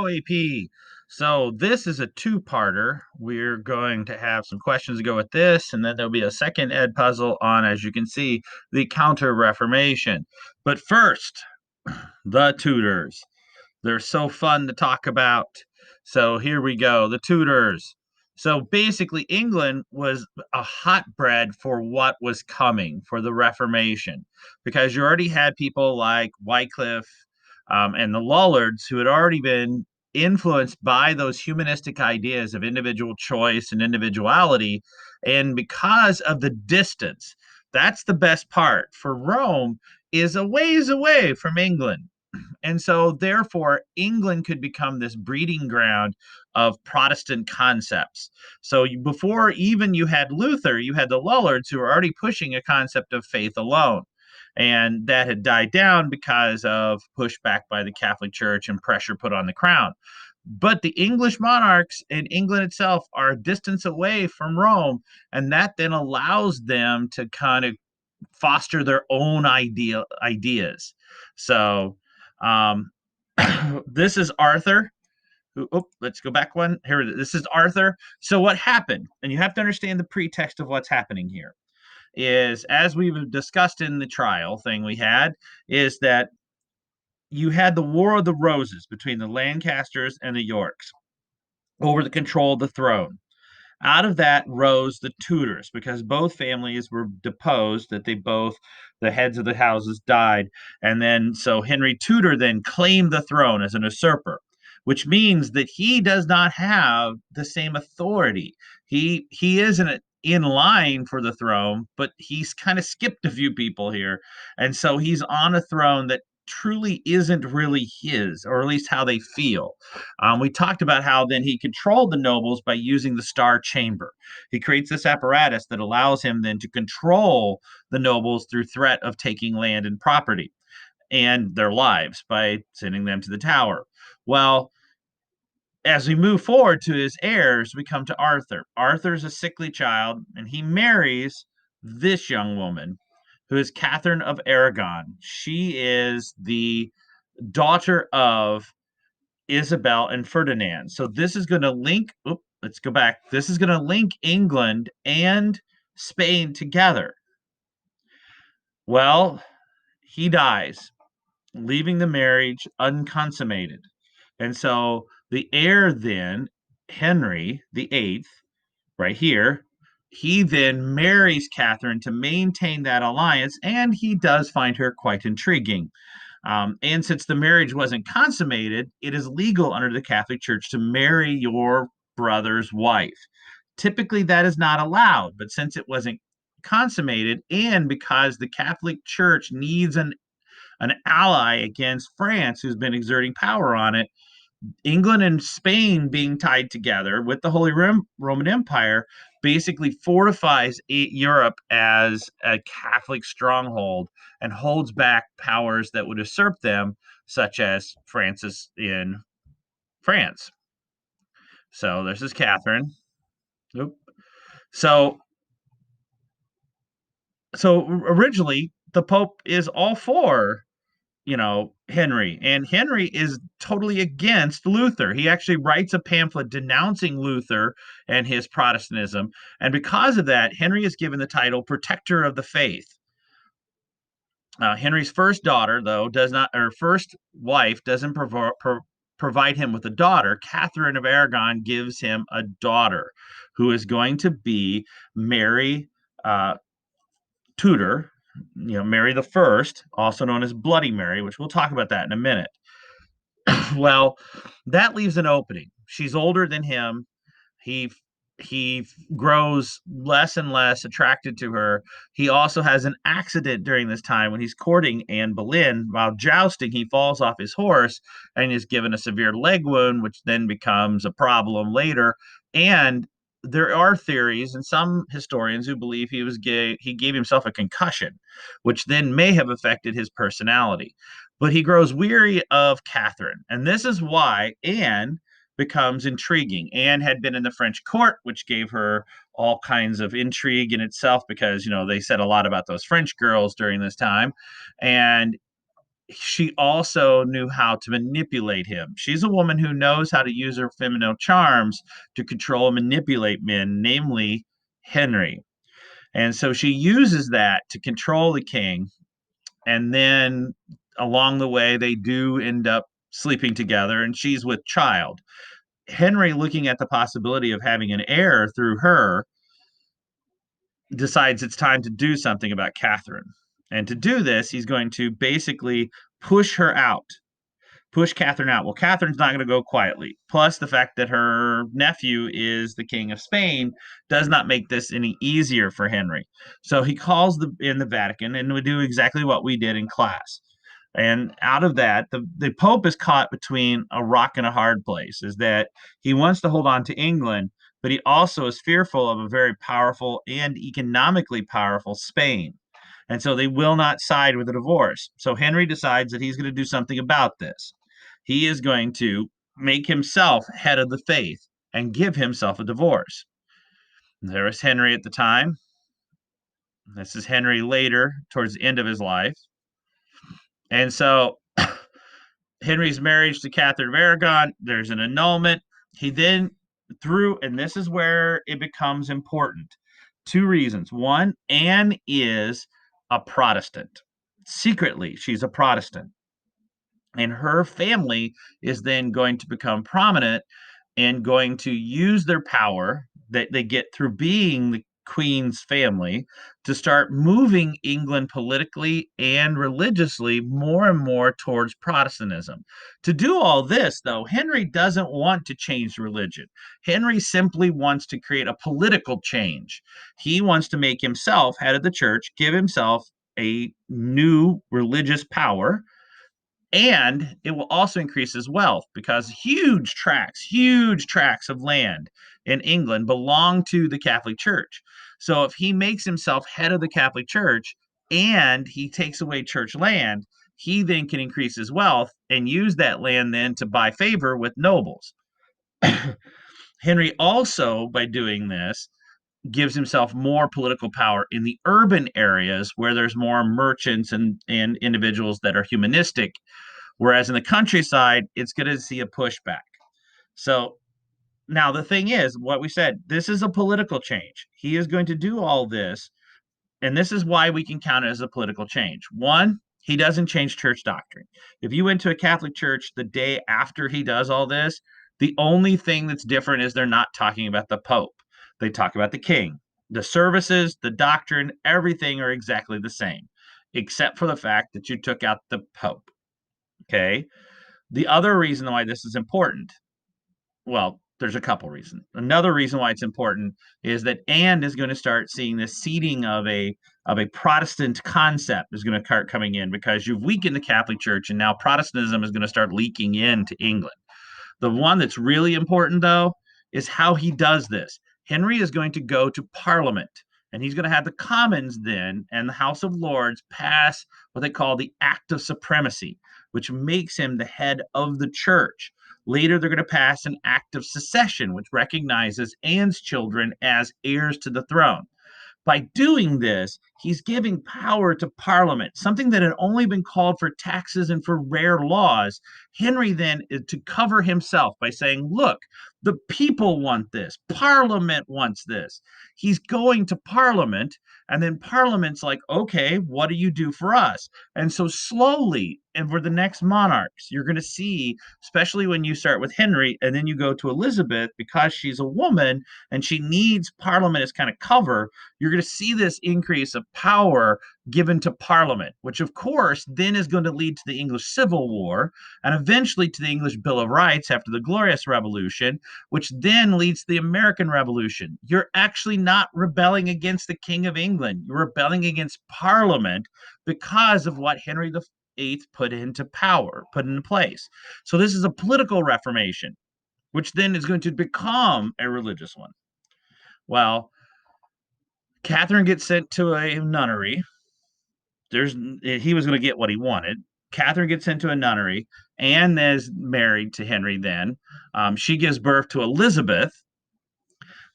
Hello, AP. So this is a two-parter. We're going to have some questions to go with this, and then there'll be a second ed puzzle on, as you can see, the Counter-Reformation. But first, the Tudors. They're so fun to talk about. So here we go, the Tudors. So basically, England was a hotbed for what was coming for the Reformation, because you already had people like Wycliffe and the Lollards who had already been influenced by those humanistic ideas of individual choice and individuality. And because of the distance, that's the best part for Rome is a ways away from England. And so, therefore, England could become this breeding ground of Protestant concepts. So, before even you had Luther, you had the Lollards who were already pushing a concept of faith alone. And that had died down because of pushback by the Catholic Church and pressure put on the crown. But the English monarchs in England itself are a distance away from Rome, and that then allows them to kind of foster their own ideas. So um, this is Arthur. Let's go back one. Here it is. This is Arthur. So what happened? And you have to understand the pretext of what's happening here. Is as we've discussed in the trial thing we had, is that you had the War of the Roses between the Lancasters and the Yorks over the control of the throne. Out of that rose the Tudors because both families were deposed, that the heads of the houses died. And then, so Henry Tudor then claimed the throne as an usurper, which means that he does not have the same authority. He isn't in line for the throne, but he's kind of skipped a few people here. And so he's on a throne that truly isn't really his, or at least how they feel. We talked about how then he controlled the nobles by using the Star Chamber. He creates this apparatus that allows him then to control the nobles through threat of taking land and property and their lives by sending them to the tower. Well, as we move forward to his heirs, we come to Arthur. Arthur's a sickly child, and he marries this young woman who is Catherine of Aragon. She is the daughter of Isabel and Ferdinand. So this is going to link, let's go back. This is going to link England and Spain together. Well, he dies, leaving the marriage unconsummated. And so the heir then, Henry the Eighth, right here, he then marries Catherine to maintain that alliance, and he does find her quite intriguing. And since the marriage wasn't consummated, it is legal under the Catholic Church to marry your brother's wife. Typically, that is not allowed, but since it wasn't consummated, and because the Catholic Church needs an ally against France who's been exerting power on it, England and Spain being tied together with the Holy Roman Empire basically fortifies Europe as a Catholic stronghold and holds back powers that would usurp them, such as Francis in France. So this is Catherine. Oop. So so originally the Pope is all for Henry. And Henry is totally against Luther. He actually writes a pamphlet denouncing Luther and his Protestantism. And because of that, Henry is given the title Protector of the Faith. Henry's first daughter, though, does not, or first wife doesn't provide him with a daughter. Catherine of Aragon gives him a daughter who is going to be Mary Tudor, Mary the First, also known as Bloody Mary, which we'll talk about that in a minute. Well, that leaves an opening. She's older than him. He he grows less and less attracted to her. He also has an accident during this time when he's courting Anne Boleyn. While jousting, he falls off his horse and is given a severe leg wound, which then becomes a problem later. And there are theories and some historians who believe he was gay. He gave himself a concussion, which then may have affected his personality. But he grows weary of Catherine, and this is why Anne becomes intriguing. Anne had been in the French court, which gave her all kinds of intrigue in itself because, they said a lot about those French girls during this time. And she also knew how to manipulate him. She's a woman who knows how to use her feminine charms to control and manipulate men, namely Henry. And so she uses that to control the king. And then along the way, they do end up sleeping together, and she's with child. Henry, looking at the possibility of having an heir through her, decides it's time to do something about Catherine. And to do this, he's going to basically push her out, push Catherine out. Well, Catherine's not going to go quietly. Plus, the fact that her nephew is the king of Spain does not make this any easier for Henry. So he calls in the Vatican and would do exactly what we did in class. And out of that, the Pope is caught between a rock and a hard place, is that he wants to hold on to England, but he also is fearful of a very powerful and economically powerful Spain. And so they will not side with a divorce. So Henry decides that he's going to do something about this. He is going to make himself head of the faith and give himself a divorce. There is Henry at the time. This is Henry later, towards the end of his life. And so Henry's marriage to Catherine of Aragon, there's an annulment. He then through, and this is where it becomes important. Two reasons. One, Anne is a Protestant. Secretly, she's a Protestant. And her family is then going to become prominent and going to use their power that they get through being the Queen's family to start moving England politically and religiously more and more towards Protestantism. To do all this, though, Henry doesn't want to change religion. Henry simply wants to create a political change. He wants to make himself head of the church, give himself a new religious power, and it will also increase his wealth because huge tracts of land in England belong to the Catholic Church. So if he makes himself head of the Catholic Church and he takes away church land, he then can increase his wealth and use that land then to buy favor with nobles. Henry also, by doing this, gives himself more political power in the urban areas where there's more merchants and individuals that are humanistic. Whereas in the countryside, it's going to see a pushback. So now the thing is, what we said, this is a political change. He is going to do all this, and this is why we can count it as a political change. One, he doesn't change church doctrine. If you went to a Catholic church the day after he does all this, the only thing that's different is they're not talking about the Pope. They talk about the king. The services, the doctrine, everything are exactly the same, except for the fact that you took out the Pope. Okay. The other reason why this is important, well, there's a couple reasons. Another reason why it's important is that Anne is going to start seeing the seeding of a Protestant concept is going to start coming in because you've weakened the Catholic Church and now Protestantism is going to start leaking into England. The one that's really important, though, is how he does this. Henry is going to go to Parliament, and he's going to have the Commons then and the House of Lords pass what they call the Act of Supremacy, which makes him the head of the church. Later, they're going to pass an Act of Succession, which recognizes Anne's children as heirs to the throne. By doing this, he's giving power to Parliament, something that had only been called for taxes and for rare laws. Henry then is to cover himself by saying, look, the people want this. Parliament wants this. He's going to Parliament, and then Parliament's like, okay, what do you do for us? And so slowly, and for the next monarchs, you're going to see, especially when you start with Henry and then you go to Elizabeth, because she's a woman and she needs Parliament as kind of cover, you're going to see this increase of power given to Parliament, which of course then is going to lead to the English Civil War and eventually to the English Bill of Rights after the Glorious Revolution, which then leads to the American Revolution. You're actually not rebelling against the King of England. You're rebelling against Parliament because of what Henry VIII put into power, put into place. So this is a political reformation, which then is going to become a religious one. Well, Catherine gets sent to a nunnery. He was going to get what he wanted. Catherine gets into a nunnery. Anne is married to Henry then. She gives birth to Elizabeth,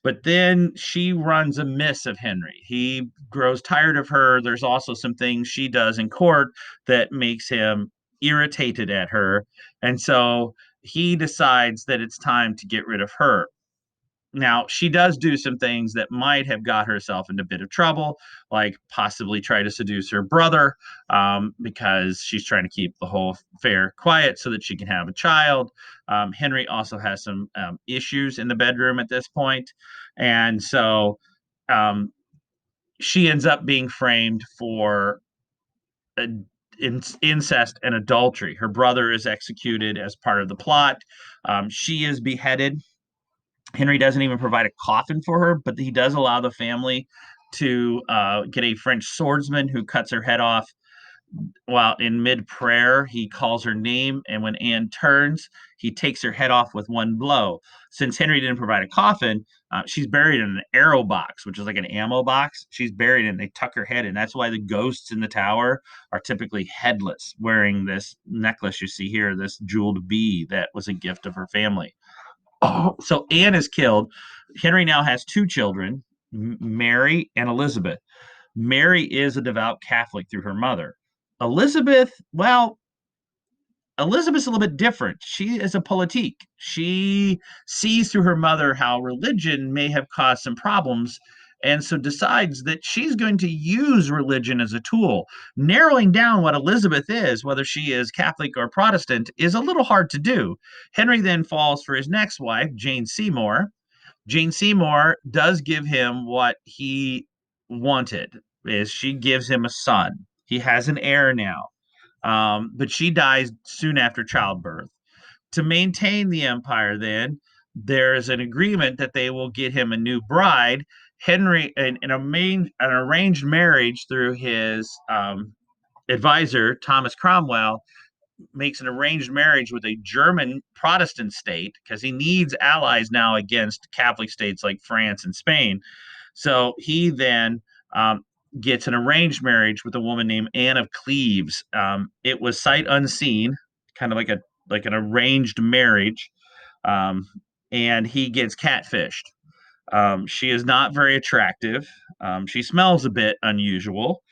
but then she runs amiss of Henry. He grows tired of her. There's also some things she does in court that makes him irritated at her. And so he decides that it's time to get rid of her. Now, she does do some things that might have got herself into a bit of trouble, like possibly try to seduce her brother, because she's trying to keep the whole affair quiet so that she can have a child. Henry also has some issues in the bedroom at this point. And so um, she ends up being framed for uh, incest and adultery. Her brother is executed as part of the plot. She is beheaded. Henry doesn't even provide a coffin for her, but he does allow the family to get a French swordsman who cuts her head off while in mid prayer. He calls her name, and when Anne turns, he takes her head off with one blow. Since Henry didn't provide a coffin, she's buried in an arrow box, which is like an ammo box. She's buried in. They tuck her head in. That's why the ghosts in the tower are typically headless, wearing this necklace you see here, this jeweled bee that was a gift of her family. Oh, so Anne is killed. Henry now has two children, Mary and Elizabeth. Mary is a devout Catholic through her mother. Elizabeth, well, Elizabeth's a little bit different. She is a politique. She sees through her mother how religion may have caused some problems, and so decides that she's going to use religion as a tool. Narrowing down what Elizabeth is, whether she is Catholic or Protestant, is a little hard to do. Henry then falls for his next wife, Jane Seymour. Jane Seymour does give him what he wanted, is she gives him a son. He has an heir now, but she dies soon after childbirth. To maintain the empire, then, there's an agreement that they will get him a new bride. Henry, an arranged marriage through his advisor, Thomas Cromwell, makes an arranged marriage with a German Protestant state because he needs allies now against Catholic states like France and Spain. So he then gets an arranged marriage with a woman named Anne of Cleves. It was sight unseen, kind of like an arranged marriage, um, and he gets catfished. She is not very attractive. She smells a bit unusual.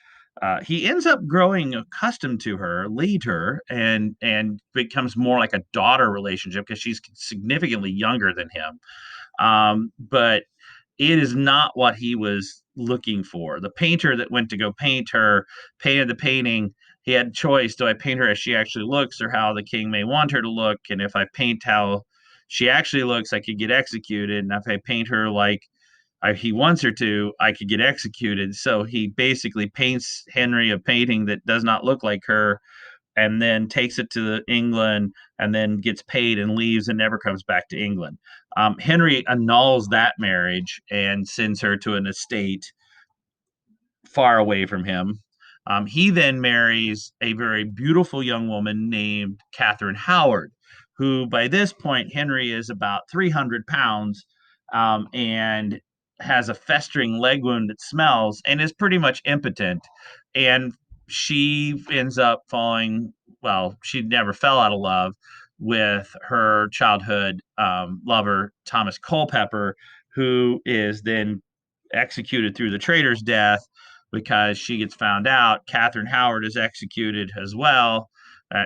He ends up growing accustomed to her, lead her, and becomes more like a daughter relationship because she's significantly younger than him. But it is not what he was looking for. The painter that went to go paint her painted the painting. He had choice: do I paint her as she actually looks, or how the king may want her to look? And if I paint how she actually looks, I could get executed. And if I paint her like he wants her to, I could get executed. So he basically paints Henry a painting that does not look like her, and then takes it to England, and then gets paid and leaves and never comes back to England. Henry annuls that marriage and sends her to an estate far away from him. He then marries a very beautiful young woman named Catherine Howard, who by this point, Henry is about 300 pounds, and has a festering leg wound that smells and is pretty much impotent. And she ends up falling, well, she never fell out of love with her childhood lover, Thomas Culpeper, who is then executed through the traitor's death because she gets found out. Catherine Howard is executed as well.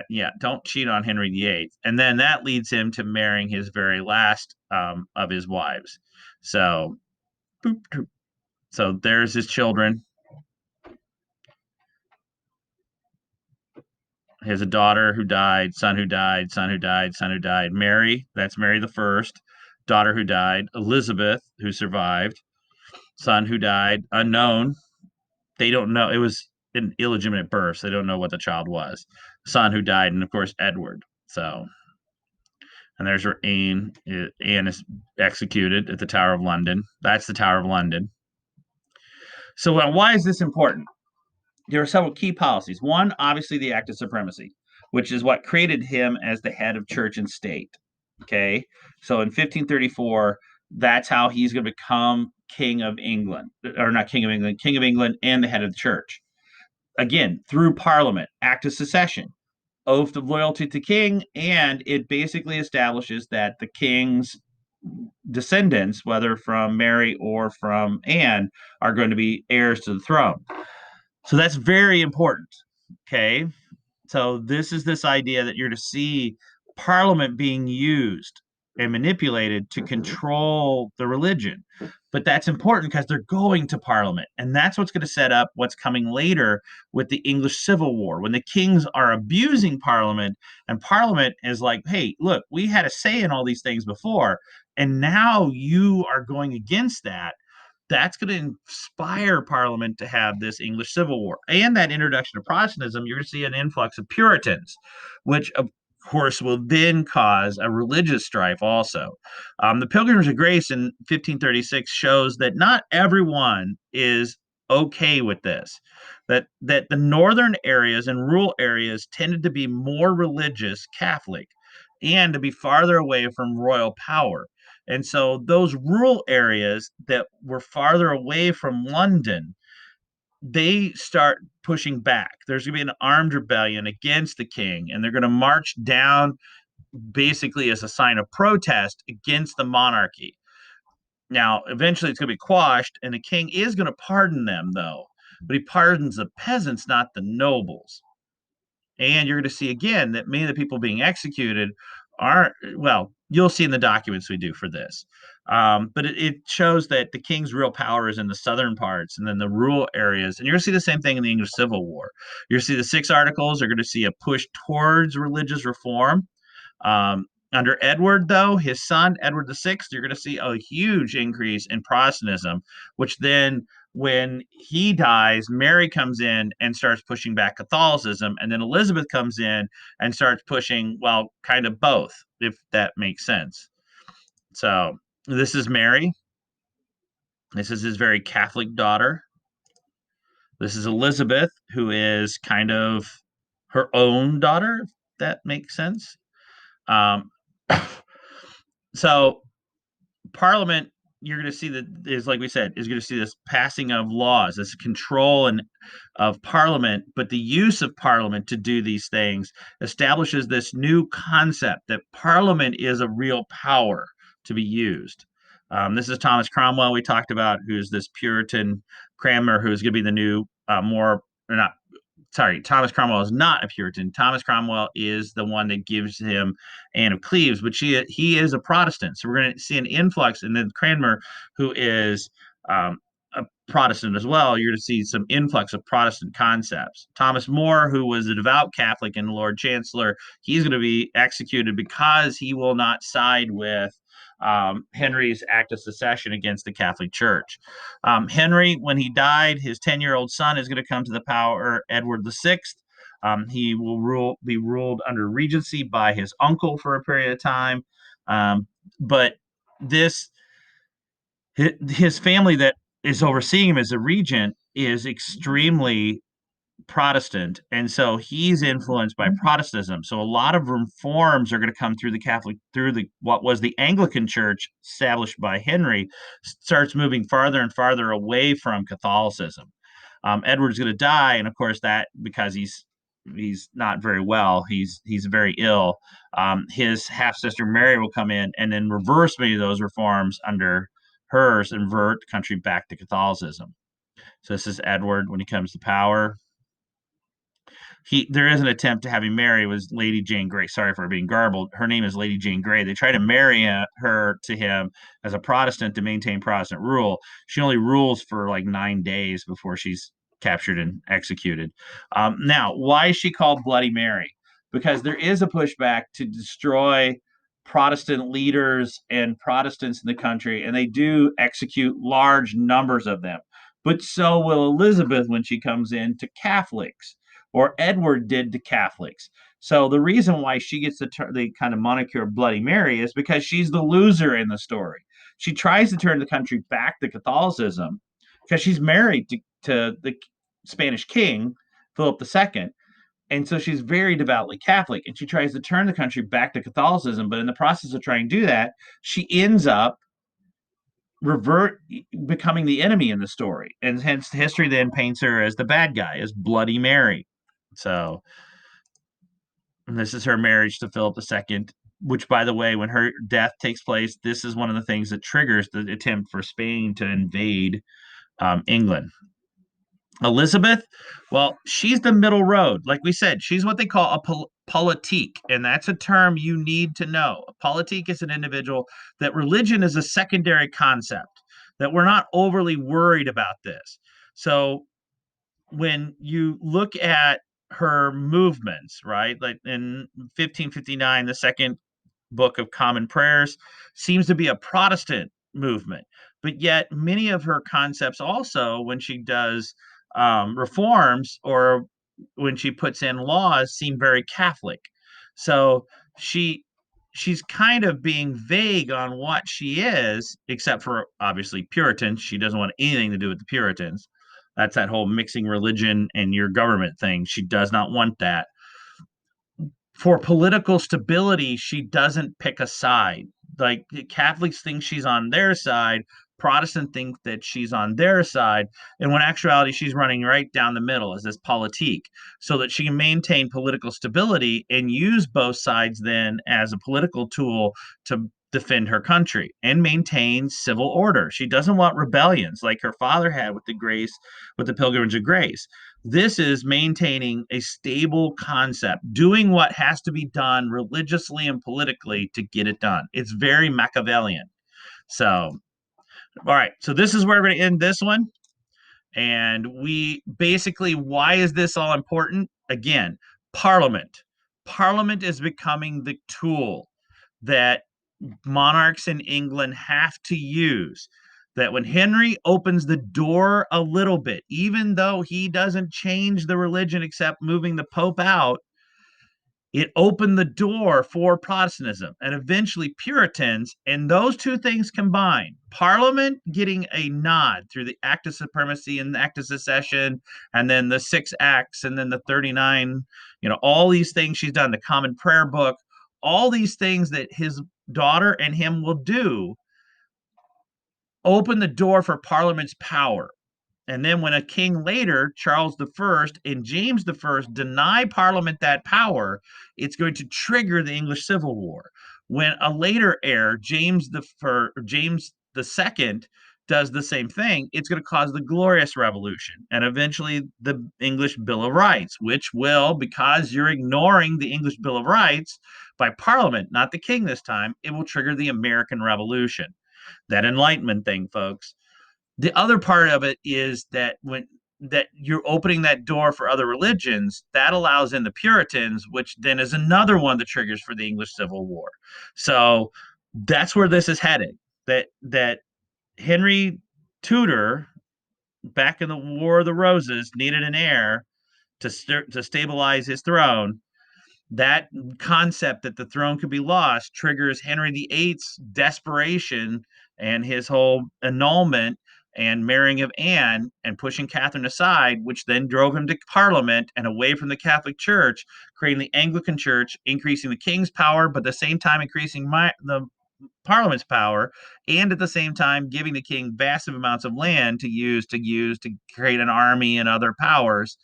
Yeah, don't cheat on Henry VIII. And then that leads him to marrying his very last of his wives. So, boop, boop. So there's his children. He has a daughter who died, son who died, son who died, son who died. Mary, that's Mary the First, daughter who died. Elizabeth, who survived, son who died, unknown. They don't know. It was an illegitimate birth. So they don't know what the child was. Son who died, and of course Edward. So, and there's her Anne. Anne is executed at the Tower of London. That's the Tower of London. So why is this important? There are several key policies. One, obviously, the Act of Supremacy, which is what created him as the head of church and state. Okay, so in 1534, that's how he's going to become king of England, or not king of England, and the head of the church. Again, through Parliament, Act of Secession, oath of loyalty to king, and it basically establishes that the king's descendants, whether from Mary or from Anne, are going to be heirs to the throne. So that's very important. Okay. So this is this idea that you're to see Parliament being used and manipulated to control the religion. But that's important because they're going to Parliament. And that's what's going to set up what's coming later with the English Civil War, when the kings are abusing Parliament, and Parliament is like, hey, look, we had a say in all these things before, and now you are going against that. That's going to inspire Parliament to have this English Civil War. And that introduction of Protestantism, you're going to see an influx of Puritans, which of course will then cause a religious strife also. The Pilgrims of Grace in 1536 shows that not everyone is okay with this. That the northern areas and rural areas tended to be more religious Catholic and to be farther away from royal power. And so those rural areas that were farther away from London, they start pushing back. There's going to be an armed rebellion against the king, and they're going to march down basically as a sign of protest against the monarchy. Now, eventually it's going to be quashed, and the king is going to pardon them, though, but he pardons the peasants, not the nobles. And you're going to see again that many of the people being executed are, well, you'll see in the documents we do for this. But it shows that the king's real power is in the southern parts and then the rural areas. And you're going to see the same thing in the English Civil War. You're going to see the six articles are going to see a push towards religious reform. Under Edward, though, his son, Edward VI, you're going to see a huge increase in Protestantism, which then, when he dies, Mary comes in and starts pushing back Catholicism. And then Elizabeth comes in and starts pushing, well, kind of both, if that makes sense. So this is Mary. This is his very Catholic daughter. This is Elizabeth, who is kind of her own daughter, if that makes sense. Um, so Parliament, you're going to see that is, like we said, is going to see this passing of laws, this control and of Parliament, but the use of Parliament to do these things establishes this new concept that Parliament is a real power to be used. This is Thomas Cromwell we talked about, who's this Puritan Cranmer, who's going to be the new more or not sorry, Thomas Cromwell is not a Puritan. Thomas Cromwell is the one that gives him Anne of Cleves, but he is a Protestant. So we're going to see an influx, and then Cranmer, who is a Protestant as well, you're going to see some influx of Protestant concepts. Thomas More, who was a devout Catholic and Lord Chancellor, he's going to be executed because he will not side with Henry's act of secession against the Catholic Church. Henry, when he died, his 10-year-old son is going to come to the power, Edward VI. He will be ruled under regency by his uncle for a period of time. But this his family that is overseeing him as a regent is extremely Protestant, and so he's influenced by Protestantism. So a lot of reforms are going to come through the Catholic, through the what was the Anglican Church established by Henry, starts moving farther and farther away from Catholicism. Edward's going to die, and of course that because he's not very well, he's very ill. His half sister Mary will come in and then reverse many of those reforms under hers and revert the country back to Catholicism. So this is Edward when he comes to power. There is an attempt to have him marry was Lady Jane Grey. Sorry for being garbled. Her name is Lady Jane Grey. They try to marry her to him as a Protestant to maintain Protestant rule. She only rules for like 9 days before she's captured and executed. Now, why is she called Bloody Mary? Because there is a pushback to destroy Protestant leaders and Protestants in the country, and they do execute large numbers of them. But so will Elizabeth when she comes in to Catholics, or Edward did to Catholics. So the reason why she gets the kind of moniker of Bloody Mary is because she's the loser in the story. She tries to turn the country back to Catholicism because she's married to the Spanish king, Philip II. And so she's very devoutly Catholic, and she tries to turn the country back to Catholicism. But in the process of trying to do that, she ends up revert becoming the enemy in the story, and hence history then paints her as the bad guy, as Bloody Mary. So this is her marriage to Philip II, which, by the way, when her death takes place, this is one of the things that triggers the attempt for Spain to invade England. Elizabeth, well, she's the middle road. Like we said, she's what they call a politique, and that's a term you need to know. A politique is an individual that religion is a secondary concept, that we're not overly worried about this. So when you look at her movements, right, like in 1559, the second Book of Common Prayers seems to be a Protestant movement, but yet many of her concepts also, when she does reforms or when she puts in laws, seem very Catholic. So she she's kind of being vague on what she is, except for obviously Puritans. She doesn't want anything to do with the Puritans. That's that whole mixing religion and your government thing. She does not want that. For political stability, she doesn't pick a side. Like the Catholics think she's on their side, Protestant think that she's on their side, and when actuality she's running right down the middle as this politique, so that she can maintain political stability and use both sides then as a political tool to defend her country and maintain civil order. She doesn't want rebellions like her father had with the Pilgrimage of Grace. This is maintaining a stable concept, doing what has to be done religiously and politically to get it done. It's very Machiavellian. So, all right. So, this is where we're going to end this one. And we basically, why is this all important? Again, Parliament. Parliament is becoming the tool that monarchs in England have to use. That when Henry opens the door a little bit, even though he doesn't change the religion except moving the Pope out, it opened the door for Protestantism and eventually Puritans. And those two things combined, Parliament getting a nod through the Act of Supremacy and the Act of Secession, and then the Six Acts, and then the 39, all these things she's done, the Common Prayer Book, all these things that his daughter and him will do open the door for Parliament's power. And then when a king later, Charles I and James I, deny Parliament that power, it's going to trigger the English Civil War. When a later heir, James II, does the same thing, it's going to cause the Glorious Revolution and eventually the English Bill of Rights, which will, because you're ignoring the English Bill of Rights by Parliament, not the king this time, it will trigger the American Revolution. That Enlightenment thing, folks. The other part of it is that when that you're opening that door for other religions, that allows in the Puritans, which then is another one of the triggers for the English Civil War. So that's where this is headed. That Henry Tudor, back in the War of the Roses, needed an heir to stabilize his throne. That concept that the throne could be lost triggers Henry VIII's desperation and his whole annulment and marrying of Anne and pushing Catherine aside, which then drove him to Parliament and away from the Catholic Church, creating the Anglican Church, increasing the king's power, but at the same time increasing the Parliament's power, and at the same time giving the king vast amounts of land to create an army and other powers.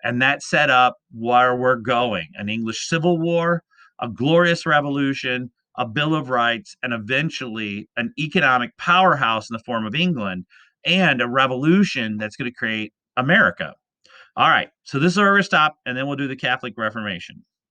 And that set up where we're going: an English Civil War, a glorious revolution, a Bill of Rights, and eventually an economic powerhouse in the form of England, and a revolution that's going to create America. All right, so this is where we're going to stop, and then we'll do the Catholic Reformation.